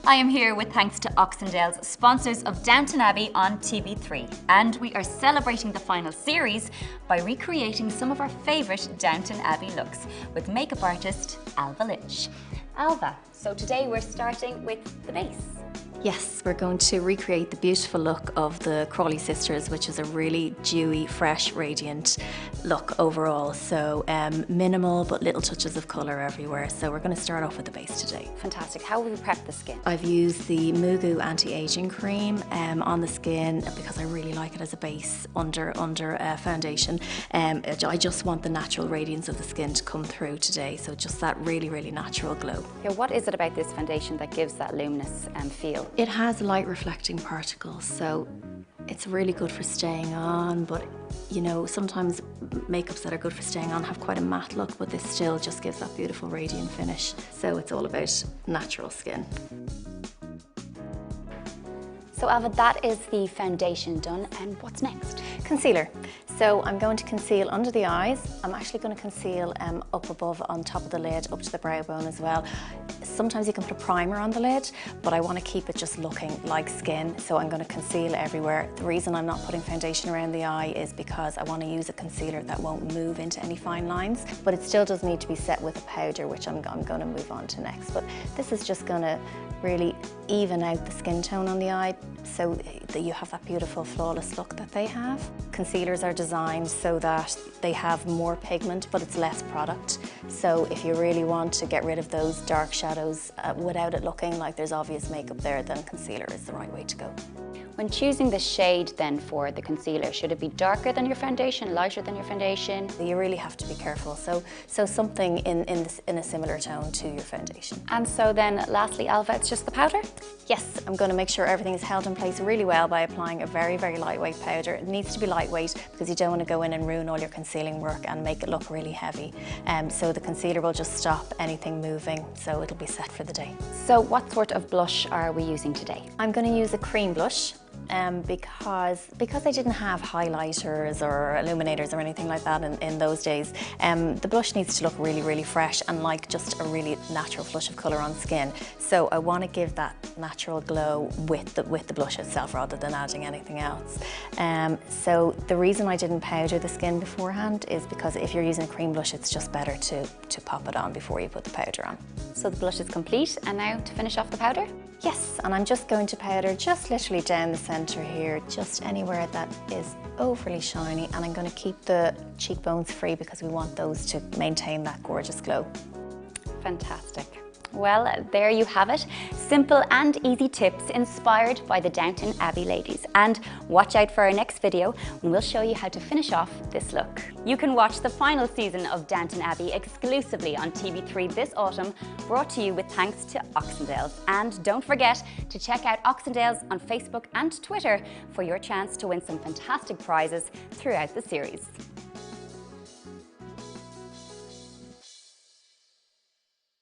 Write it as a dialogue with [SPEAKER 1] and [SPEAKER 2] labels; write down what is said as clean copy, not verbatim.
[SPEAKER 1] I am here with thanks to Oxendales, sponsors of Downton Abbey on TV3, and we are celebrating the final series by recreating some of our favourite Downton Abbey looks with makeup artist Alibhe Lynch. Alba, so today we're starting with the base.
[SPEAKER 2] Yes, we're going to recreate the beautiful look of the Crawley sisters, which is a really dewy, fresh, radiant look overall. So minimal but little touches of colour everywhere. So we're going to start off with the base today.
[SPEAKER 1] Fantastic. How will we prep the skin?
[SPEAKER 2] I've used the Mugu anti-aging cream on the skin because I really like it as a base under foundation. I just want the natural radiance of the skin to come through today. So just that really, really natural glow.
[SPEAKER 1] Yeah, what is it about this foundation that gives that luminous feel?
[SPEAKER 2] It has light reflecting particles, so it's really good for staying on, but you know, sometimes makeups that are good for staying on have quite a matte look, but this still just gives that beautiful radiant finish. So it's all about natural skin.
[SPEAKER 1] So Alva, that is the foundation done, and what's next?
[SPEAKER 2] Concealer. So I'm going to conceal under the eyes. I'm actually going to conceal up above on top of the lid, up to the brow bone as well. Sometimes you can put a primer on the lid, but I want to keep it just looking like skin, so I'm going to conceal everywhere. The reason I'm not putting foundation around the eye is because I want to use a concealer that won't move into any fine lines, but it still does need to be set with a powder, which I'm going to move on to next. But this is just going to really even out the skin tone on the eye so that you have that beautiful flawless look that they have. Concealers are designed so that they have more pigment but it's less product. So if you really want to get rid of those dark shadows without it looking like there's obvious makeup there, then concealer is the right way to go.
[SPEAKER 1] When choosing the shade then for the concealer, should it be darker than your foundation, lighter than your foundation?
[SPEAKER 2] You really have to be careful. So something in a similar tone to your foundation.
[SPEAKER 1] And so then lastly, Alva, it's just the powder?
[SPEAKER 2] Yes, I'm going to make sure everything is held in place really well by applying a very, very lightweight powder. It needs to be lightweight because you don't want to go in and ruin all your concealing work and make it look really heavy. So the concealer will just stop anything moving, so it'll be set for the day.
[SPEAKER 1] So what sort of blush are we using today?
[SPEAKER 2] I'm going to use a cream blush. Because I didn't have highlighters or illuminators or anything like that in those days, the blush needs to look really, really fresh and like just a really natural flush of colour on skin. So I want to give that natural glow with the blush itself rather than adding anything else. So the reason I didn't powder the skin beforehand is because if you're using a cream blush, it's just better to pop it on before you put the powder on.
[SPEAKER 1] So the blush is complete, and now to finish off the powder?
[SPEAKER 2] Yes, and I'm just going to powder just literally down the centre here, just anywhere that is overly shiny, and I'm going to keep the cheekbones free because we want those to maintain that gorgeous glow.
[SPEAKER 1] Fantastic. Well, there you have it. Simple and easy tips inspired by the Downton Abbey ladies. And watch out for our next video when we'll show you how to finish off this look. You can watch the final season of Downton Abbey exclusively on TV3 this autumn, brought to you with thanks to Oxendales. And don't forget to check out Oxendales on Facebook and Twitter for your chance to win some fantastic prizes throughout the series.